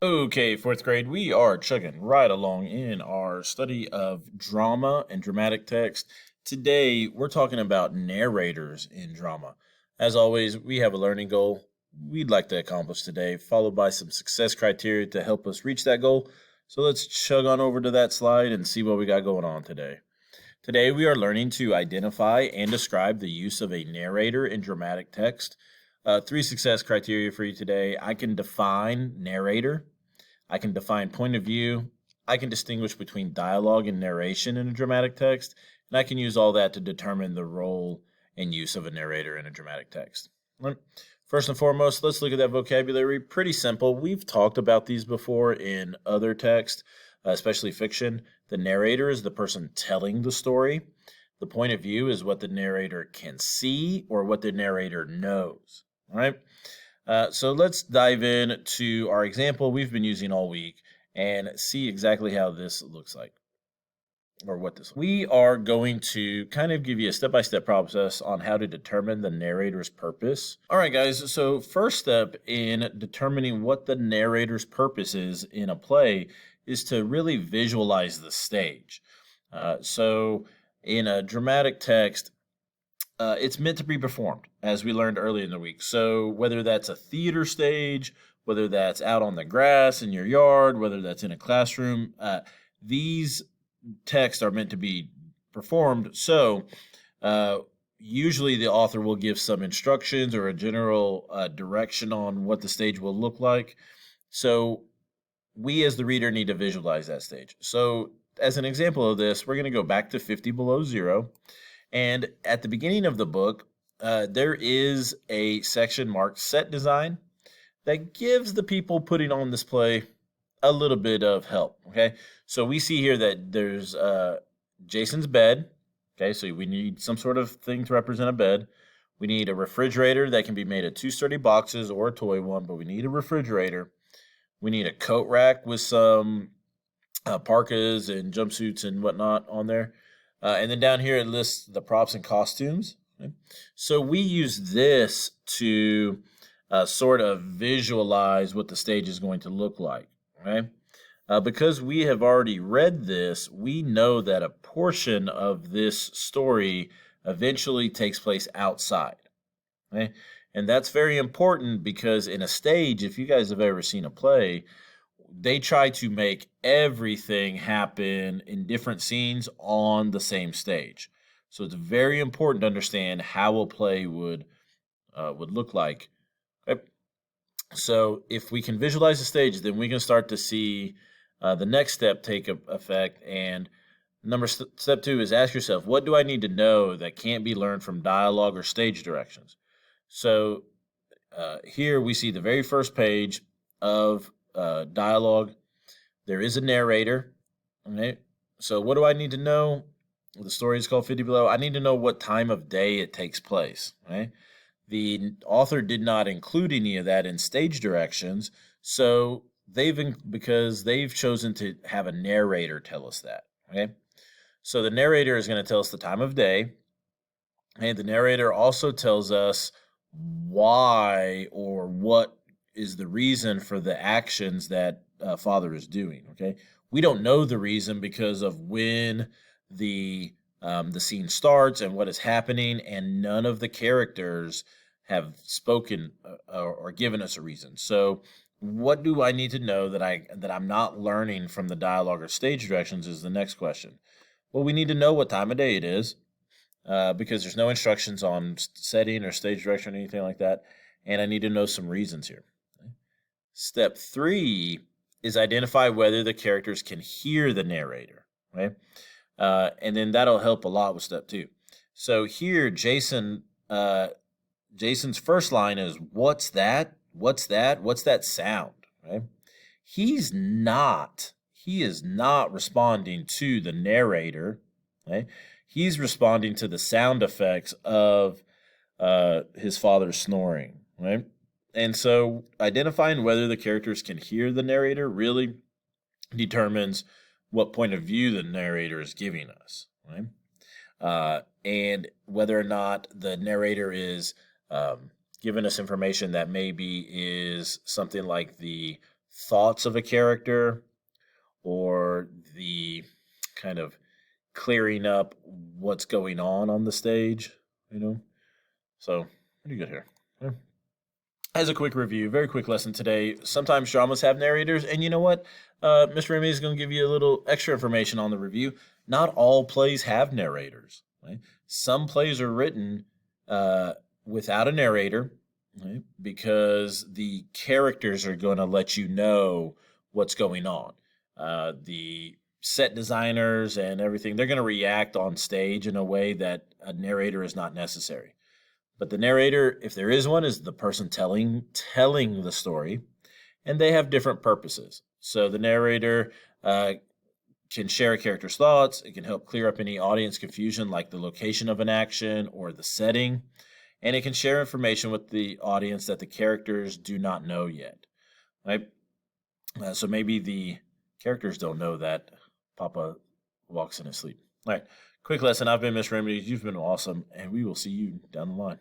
Okay, fourth grade, we are chugging right along in our study of drama and dramatic text. Today, we're talking about narrators in drama. As always, we have a learning goal we'd like to accomplish today, followed by some success criteria to help us reach that goal. So let's chug on over to that slide and see what we got going on today. Today, we are learning to identify and describe the use of a narrator in dramatic text. Three success criteria for you today. I can define narrator. I can define point of view. I can distinguish between dialogue and narration in a dramatic text. And I can use all that to determine the role and use of a narrator in a dramatic text. First and foremost, let's look at that vocabulary. Pretty simple. We've talked about these before in other text, especially fiction. The narrator is the person telling the story. The point of view is what the narrator can see or what the narrator knows. All right. So let's dive in to our example we've been using all week and see exactly how this looks like or what this. We are going to kind of give you a step-by-step process on how to determine the narrator's purpose. All right, guys. So first step in determining what the narrator's purpose is in a play is to really visualize the stage. So in a dramatic text, it's meant to be performed, as we learned earlier in the week. So whether that's a theater stage, whether that's out on the grass in your yard, whether that's in a classroom, these texts are meant to be performed. So usually the author will give some instructions or a general direction on what the stage will look like. So we as the reader need to visualize that stage. So as an example of this, we're going to go back to 50 Below Zero. And at the beginning of the book, there is a section marked set design that gives the people putting on this play a little bit of help. Okay. So we see here that there's Jason's bed. Okay. So we need some sort of thing to represent a bed. We need a refrigerator that can be made of two sturdy boxes or a toy one, but we need a refrigerator. We need a coat rack with some parkas and jumpsuits and whatnot on there. And then down here it lists the props and costumes. Okay? So we use this to sort of visualize what the stage is going to look like. Okay? Because we have already read this, we know that a portion of this story eventually takes place outside. Okay? And that's very important because in a stage, if you guys have ever seen a play, they try to make everything happen in different scenes on the same stage. So it's very important to understand how a play would look like. Okay. So if we can visualize the stage, then we can start to see the next step take effect. And step two is ask yourself, what do I need to know that can't be learned from dialogue or stage directions? So here we see the very first page of dialogue. There is a narrator. Okay. So what do I need to know? The story is called 50 Below. I need to know what time of day it takes place. Okay. The author did not include any of that in stage directions, so because they've chosen to have a narrator tell us that. Okay. So the narrator is going to tell us the time of day, and the narrator also tells us why or what is the reason for the actions that father is doing. Okay, we don't know the reason because of when the scene starts and what is happening, and none of the characters have spoken or given us a reason. So, what do I need to know that I'm not learning from the dialogue or stage directions is the next question. Well, we need to know what time of day it is because there's no instructions on setting or stage direction or anything like that, and I need to know some reasons here. Step three is identify whether the characters can hear the narrator, right? And then that'll help a lot with step two. So here, Jason's first line is, "What's that? What's that? What's that sound?" Right? He is not responding to the narrator. Right? He's responding to the sound effects of his father snoring. Right? And so identifying whether the characters can hear the narrator really determines what point of view the narrator is giving us, right? And whether or not the narrator is giving us information that maybe is something like the thoughts of a character or the kind of clearing up what's going on the stage, you know? So, pretty good here. Yeah. As a quick review, very quick lesson today. Sometimes dramas have narrators, and you know what? Miss Remy is going to give you a little extra information on the review. Not all plays have narrators. Right? Some plays are written without a narrator, right? Because the characters are going to let you know what's going on. The set designers and everything, they're going to react on stage in a way that a narrator is not necessary. But the narrator, if there is one, is the person telling the story, and they have different purposes. So the narrator can share a character's thoughts. It can help clear up any audience confusion, like the location of an action or the setting, and it can share information with the audience that the characters do not know yet. Right? So maybe the characters don't know that Papa walks in his sleep. All right. Quick lesson. I've been Miss Remedy. You've been awesome, and we will see you down the line.